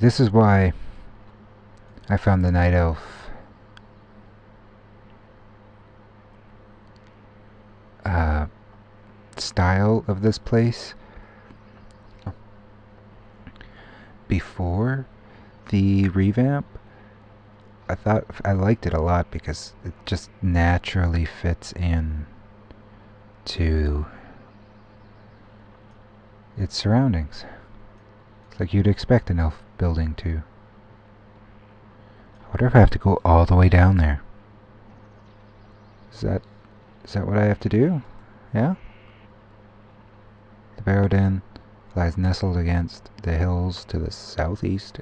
this is why I found the Night Elf style of this place before the revamp. I thought I liked it a lot because it just naturally fits in to its surroundings. It's like you'd expect an elf building to. I wonder if I have to go all the way down there. Is that what I have to do? Yeah? The Barrow Den lies nestled against the hills to the southeast.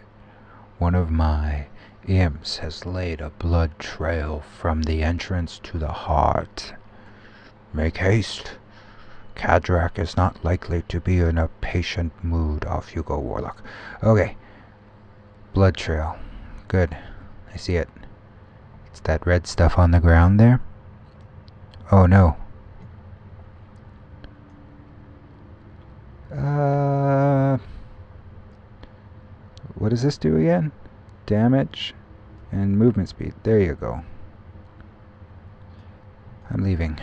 One of my imps has laid a blood trail from the entrance to the heart. Make haste. Kadrak is not likely to be in a patient mood. Off you go, Warlock. Okay. Blood trail. Good. I see it. It's that red stuff on the ground there. Oh no. What does this do again? Damage and movement speed. There you go. I'm leaving.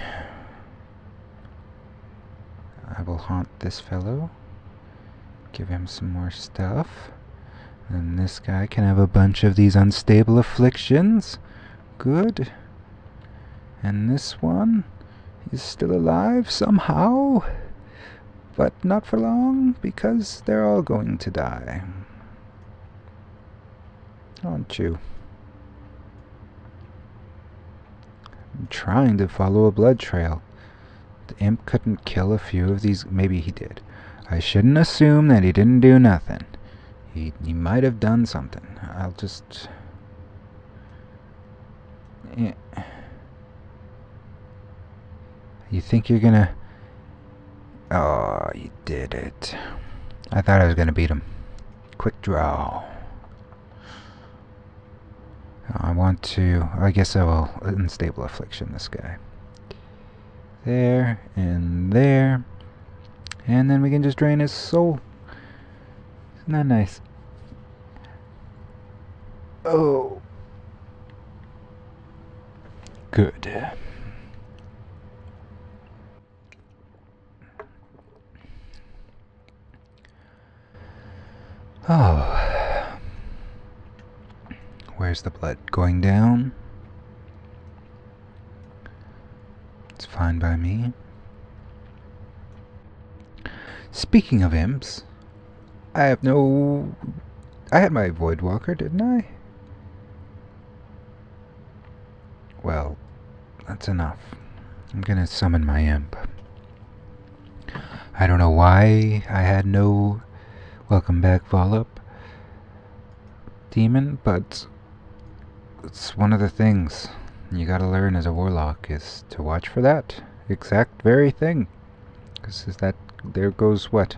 I will haunt this fellow. Give him some more stuff. And this guy can have a bunch of these unstable afflictions. Good. And this one is still alive somehow. But not for long, because they're all going to die. Aren't you? I'm trying to follow a blood trail. The imp couldn't kill a few of these. Maybe he did. I shouldn't assume that he didn't do nothing. He might have done something. I'll just... You think you're gonna... Oh, you did it. I thought I was gonna beat him. Quick draw. I want to... I guess I will unstable affliction this guy. There and there. And then we can just drain his soul. Isn't that nice? Oh. Good. Oh. Where's the blood? Going down? It's fine by me. Speaking of imps, I have no... I had my Voidwalker, didn't I? Well, that's enough. I'm gonna summon my imp. I don't know why I had no Welcome Back Vollup demon, but it's one of the things you gotta learn as a warlock is to watch for that exact very thing. Because that there goes what?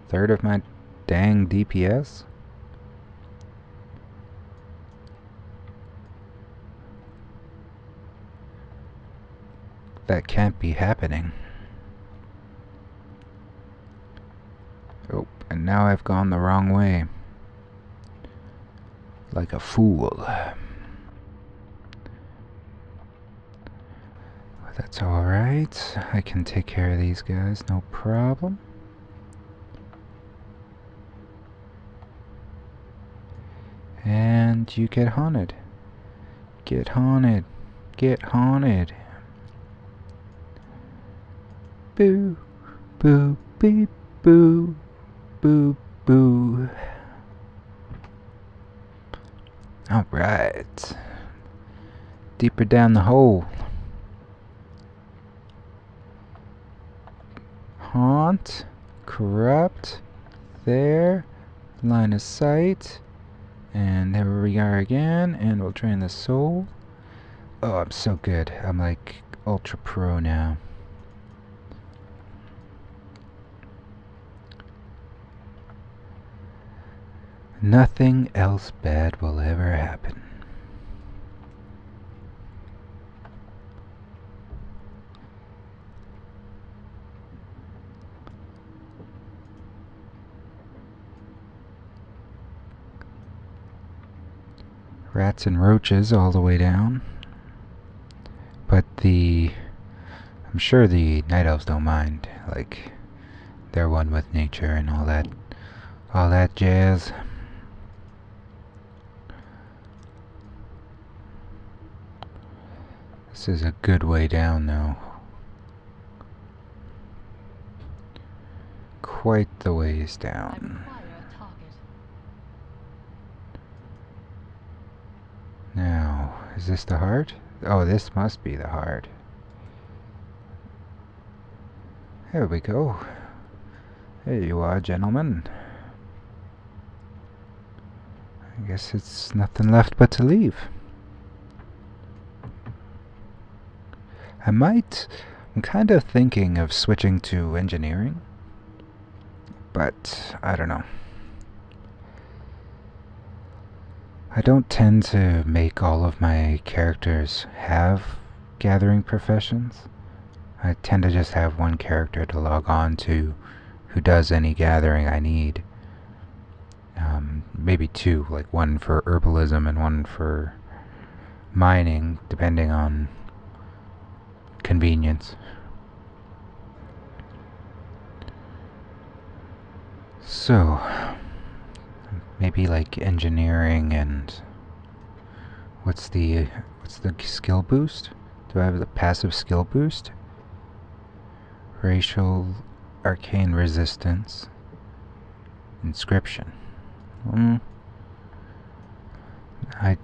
Third of my dang DPS? That can't be happening. Oh, and now I've gone the wrong way. Like a fool. That's alright. I can take care of these guys, no problem. And you get haunted. Get haunted. Get haunted. Boo. Boo. Beep. Boo. Boo. Boo. Alright. Deeper down the hole. Haunt. Corrupt. There. Line of sight. And there we are again. And we'll drain the soul. Oh, I'm so good. I'm like ultra pro now. Nothing else bad will ever happen. rats and roaches all the way down. But I'm sure the night elves don't mind. Like, they're one with nature and all that jazz. This is a good way down, though. Quite the ways down. Now, is this the heart? Oh, this must be the heart. There we go. There you are, gentlemen. I guess it's nothing left but to leave. I'm kind of thinking of switching to engineering, but I don't know. I don't tend to make all of my characters have gathering professions. I tend to just have one character to log on to who does any gathering I need. Maybe two, like one for herbalism and one for mining, depending on convenience. So, maybe like engineering and what's the skill boost? Do I have the passive skill boost? Racial arcane resistance. Inscription. I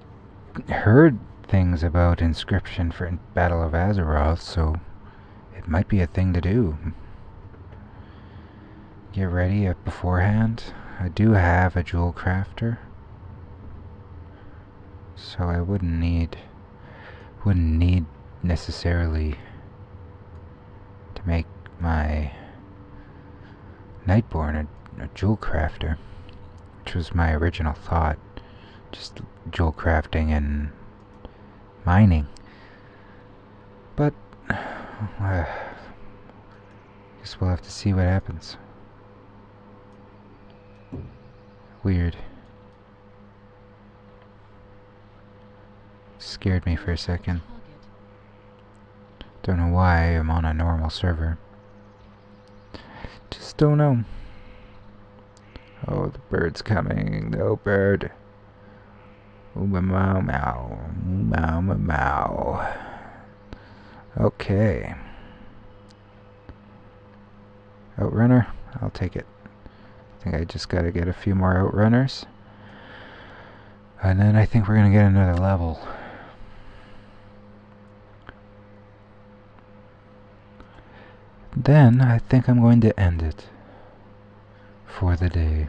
heard things about inscription for Battle of Azeroth, so it might be a thing to do. Get ready beforehand. I do have a jewel crafter, so I wouldn't need necessarily to make my Nightborne a jewel crafter, which was my original thought. Just jewel crafting and mining. But guess we'll have to see what happens. Weird. Scared me for a second. Don't know why I'm on a normal server. Just don't know. Oh, the bird's coming. No bird. Ooh, meow, meow. Meow, meow, meow. Okay. Outrunner? I'll take it. I think I just gotta get a few more outrunners. And then I think we're gonna get another level. Then I think I'm going to end it for the day.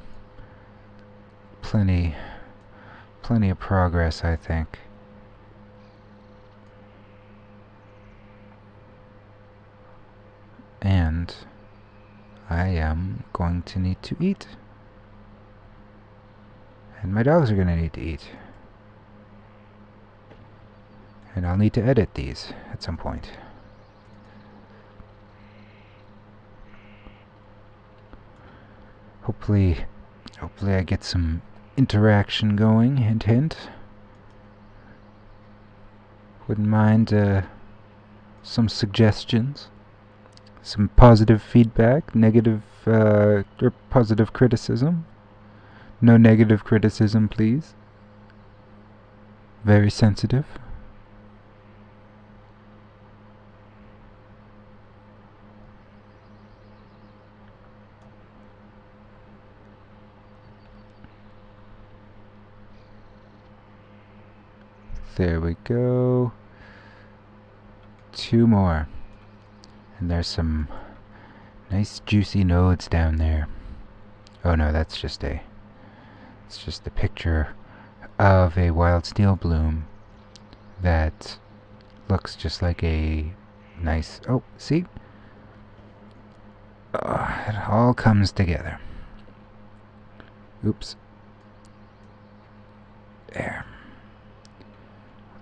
Plenty of progress, I think. And I am going to need to eat. And my dogs are going to need to eat. And I'll need to edit these at some point. Hopefully I get some interaction going, hint hint. Wouldn't mind some suggestions, some positive feedback, negative or positive criticism. No negative criticism, please. Very sensitive. There we go. 2 more. And there's some nice juicy nodes down there. Oh no, it's just a picture of a wild steel bloom that looks just like a nice... Oh, see? It all comes together. Oops. There.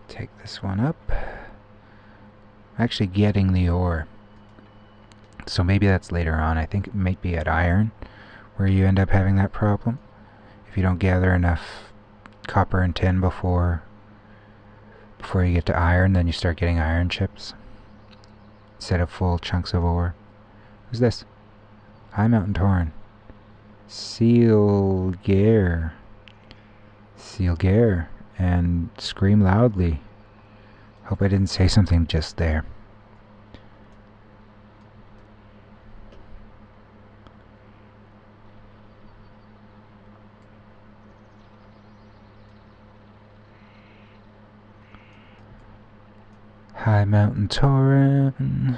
Take this one up. I'm actually getting the ore. So maybe that's later on. I think it might be at iron where you end up having that problem. If you don't gather enough copper and tin before before you get to iron, then you start getting iron chips instead of full chunks of ore. Who's this? Hi, Mountain Tauren. Sealgare. Sealgare. And scream loudly. Hope I didn't say something just there. Hi, Mountain Tauren.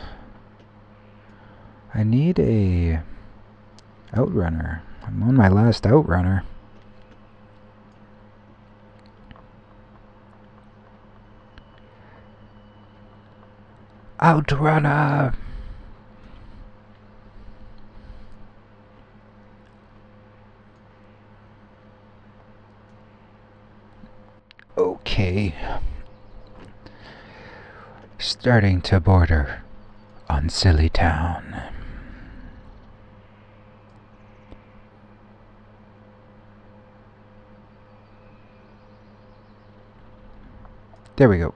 I need a outrunner. I'm on my last outrunner. Outrunner! Okay. Starting to border on Silly Town. There we go.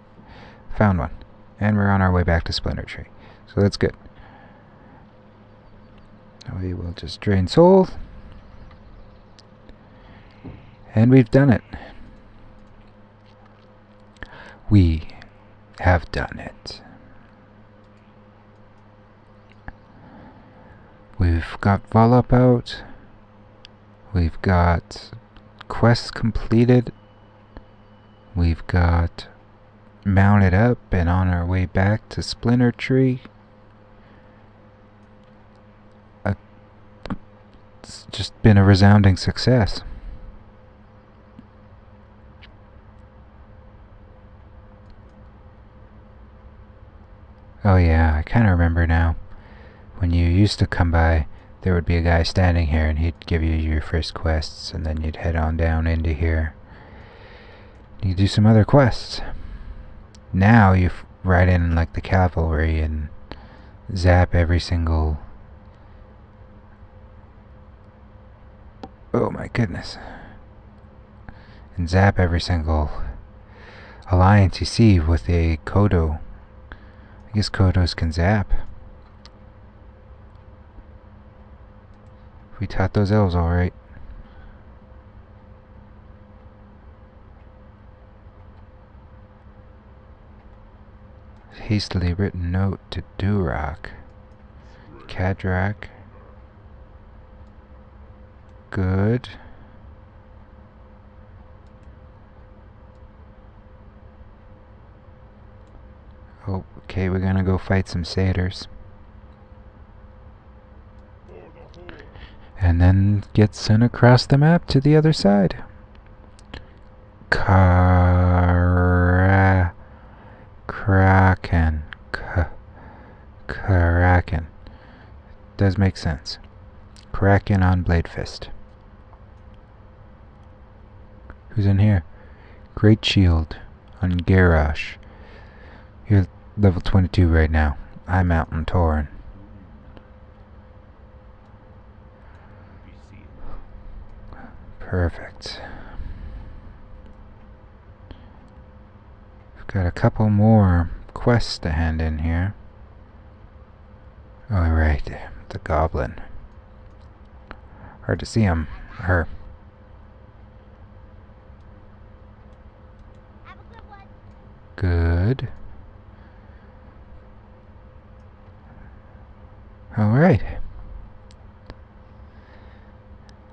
Found one. And we're on our way back to Splinter Tree. So that's good. We will just drain soul. And we've done it. We have done it. We've got Volop out. We've got quests completed. We've got mounted up and on our way back to Splinter Tree. It's just been a resounding success. Oh yeah, I kind of remember now. When you used to come by, there would be a guy standing here and he'd give you your first quests, and then you'd head on down into here. You do some other quests. Now you ride in like the cavalry and zap every single... Oh my goodness. And zap every single alliance you see with a Kodo. I guess Kodos can zap. We taught those elves alright. Hastily written note to Durock. Kadrak. Good. Oh, okay, we're gonna go fight some satyrs. And then get sent across the map to the other side. Kraken. Kraken. Does make sense. Kraken on Blade Fist. Who's in here? Great Shield on Garrosh. You're level 22 right now. I'm Mountain Tauren. Perfect. We've got a couple more quests to hand in here. Oh, right. The goblin. Hard to see him. Her. Good. Alright.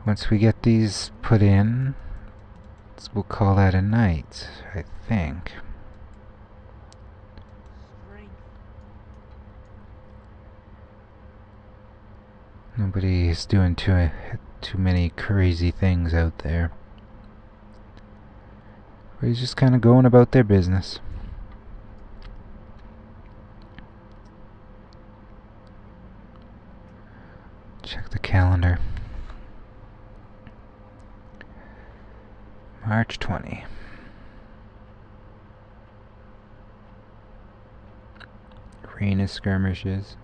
Once we get these put in, we'll call that a night, I think. Nobody's doing too many crazy things out there. Everybody's just kind of going about their business. Check the calendar. March 20. Arena skirmishes.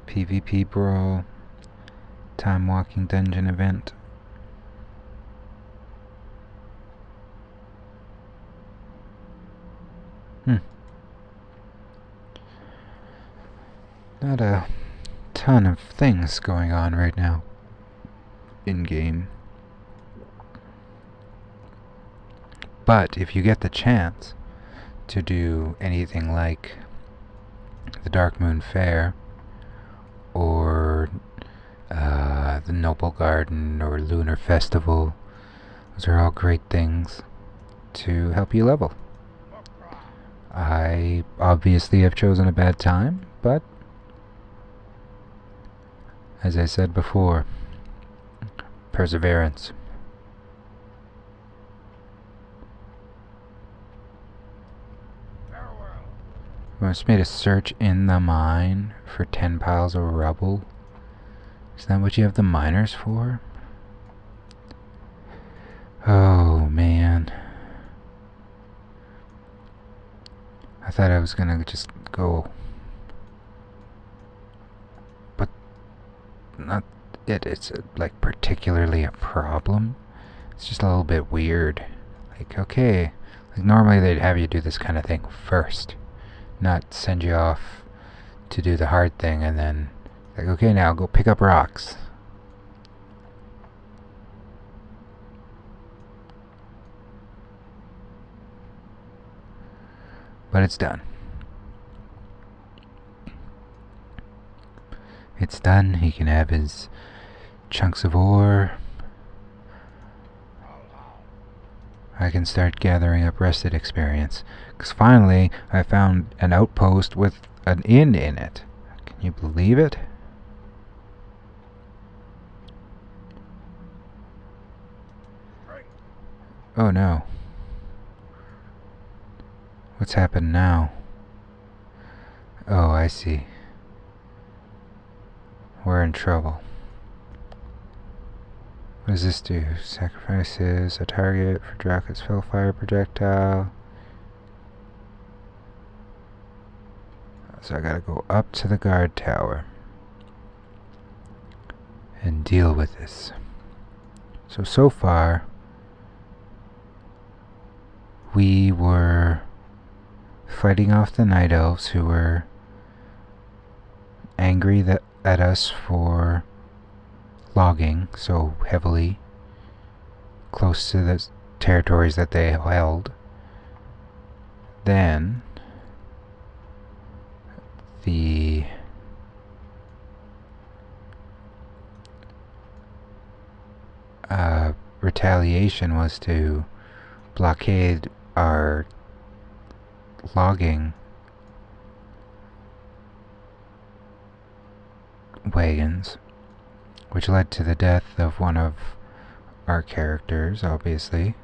PvP brawl. Time walking dungeon event. Not a ton of things going on right now in-game. But if you get the chance to do anything like the Dark Moon Fair, or the Noble Garden, or Lunar Festival, those are all great things to help you level. I obviously have chosen a bad time, but as I said before, perseverance. Wants me to search in the mine for 10 piles of rubble. Is that what you have the miners for? Oh man. I thought I was gonna just go. But not it. It's like particularly a problem. It's just a little bit weird. Like, okay. Like normally they'd have you do this kind of thing first. Not send you off to do the hard thing and then like, okay, now go pick up rocks. But it's done. It's done. He can have his chunks of ore. I can start gathering up rested experience. Because finally, I found an outpost with an inn in it. Can you believe it? Oh no. What's happened now? Oh, I see. We're in trouble. What does this do? Sacrifices a target for Draka's Fellfire projectile. So I gotta go up to the guard tower and deal with this. So far, we were fighting off the Night Elves who were angry at us for logging so heavily close to the territories that they held. Then the retaliation was to blockade our logging wagons, which led to the death of one of our characters, obviously.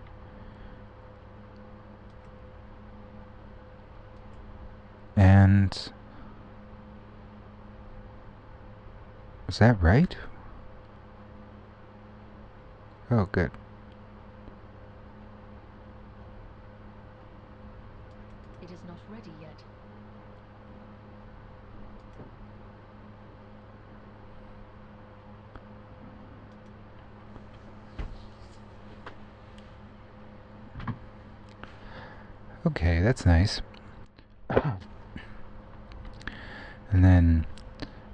And was that right? Oh, good. It is not ready yet. Okay, that's nice. And then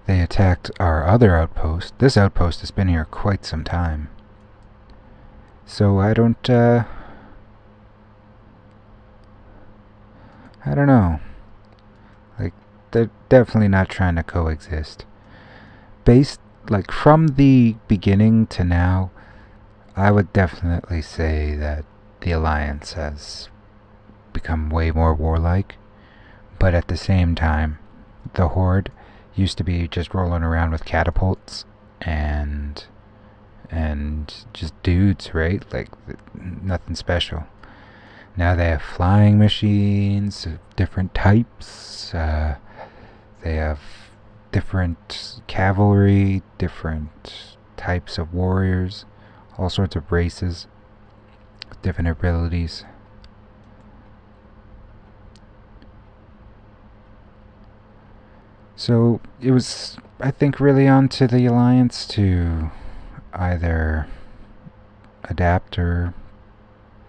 they attacked our other outpost. This outpost has been here quite some time. So I don't know. Like, they're definitely not trying to coexist. Based, like, from the beginning to now, I would definitely say that the Alliance has become way more warlike. But at the same time, the Horde used to be just rolling around with catapults and just dudes, right? Like, nothing special. Now they have flying machines of different types. They have different cavalry, different types of warriors, all sorts of races, different abilities. So it was, I think, really on to the Alliance to either adapt or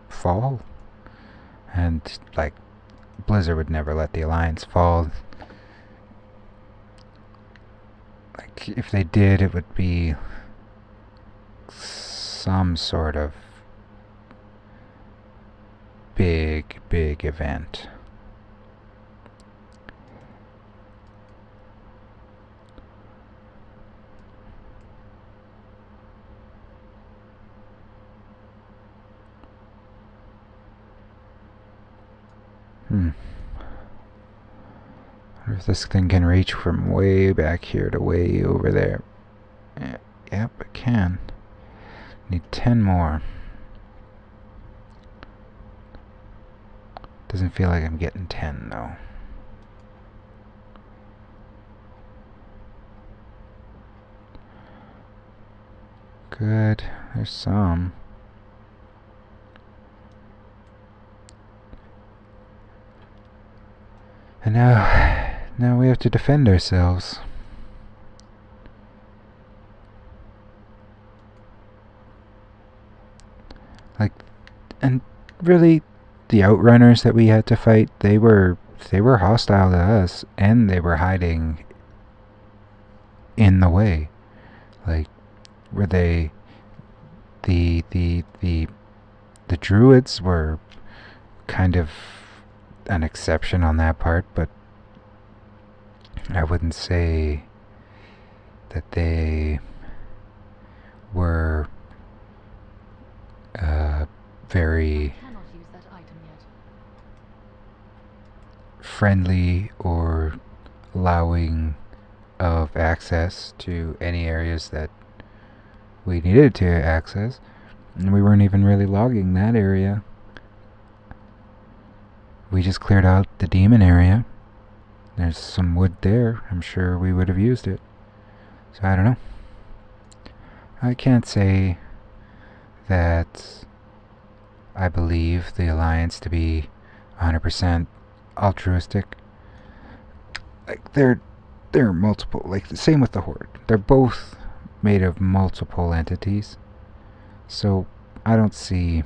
fall. And, like, Blizzard would never let the Alliance fall. Like, if they did, it would be some sort of big event. I wonder if this thing can reach from way back here to way over there. Yep, it can. Need 10 more. Doesn't feel like I'm getting 10 though. Good, there's some. And now we have to defend ourselves. Like, and really, the Outrunners that we had to fight, they were hostile to us, and they were hiding in the way. Like, were they the Druids were kind of an exception on that part, but I wouldn't say that they were very friendly or allowing of access to any areas that we needed to access, and we weren't even really logging that area. We just cleared out the demon area. There's some wood there. I'm sure we would have used it. So I don't know. I can't say that I believe the Alliance to be 100% altruistic. Like, there are multiple, like the same with the Horde. They're both made of multiple entities. So I don't see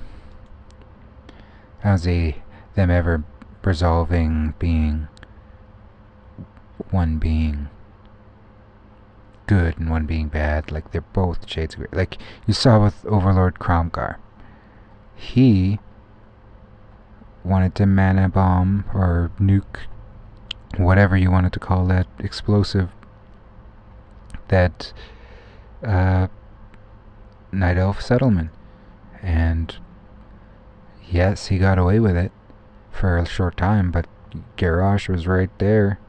them ever resolving being one being good and one being bad. Like, they're both shades of grey. Like you saw with Overlord Kromgar. He wanted to mana bomb or nuke, whatever you wanted to call that explosive, that Night Elf settlement. And yes, he got away with it for a short time, but Garrosh was right there.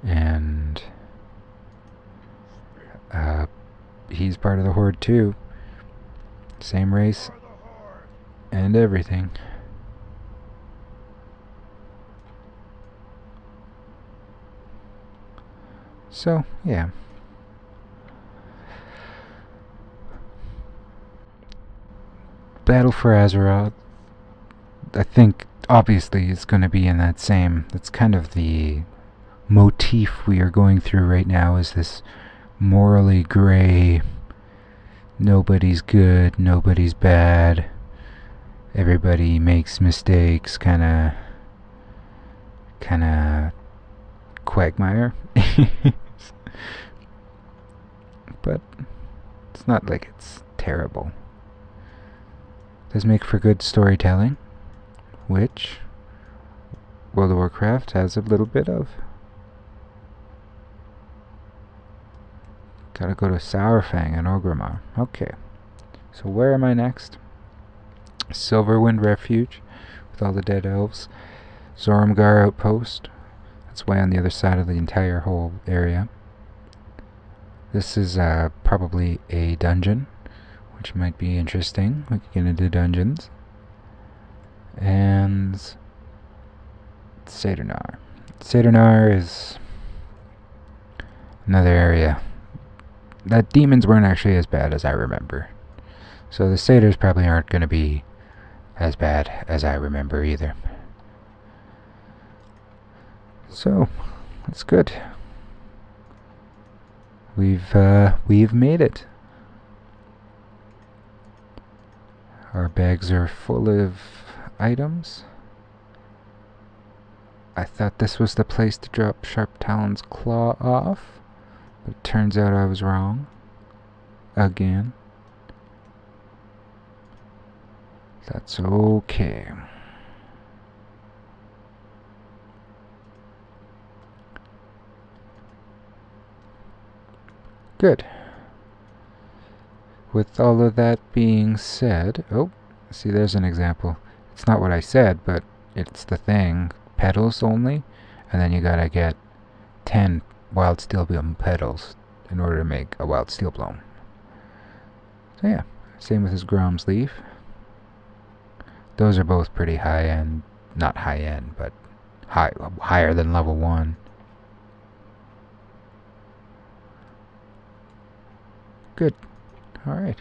And he's part of the Horde too. Same race and everything. So, yeah. Battle for Azeroth, I think, obviously, is going to be in that same... That's kind of the motif we are going through right now, is this morally gray, nobody's good, nobody's bad, everybody makes mistakes, kind of quagmire. But it's not like it's terrible. It does make for good storytelling, which World of Warcraft has a little bit of. Gotta go to Sourfang and Orgrimmar. Okay. So where am I next? Silverwind Refuge with all the dead elves. Zormgar Outpost. That's way on the other side of the entire whole area. This is probably a dungeon, which might be interesting. We can get into dungeons. And Saturnar. Saturnar is another area. That demons weren't actually as bad as I remember. So the satyrs probably aren't going to be as bad as I remember either. So, that's good. We've made it. Our bags are full of items. I thought this was the place to drop Sharp Talon's claw off, but it turns out I was wrong. Again. That's okay. Good. With all of that being said... Oh, see, there's an example. It's not what I said, but it's the thing. Petals only, and then you gotta get 10 wild steel bloom petals in order to make a wild steel bloom. So yeah, same with his Grom's leaf. Those are both pretty high end. Not high end, but higher than level 1. Good. Alright.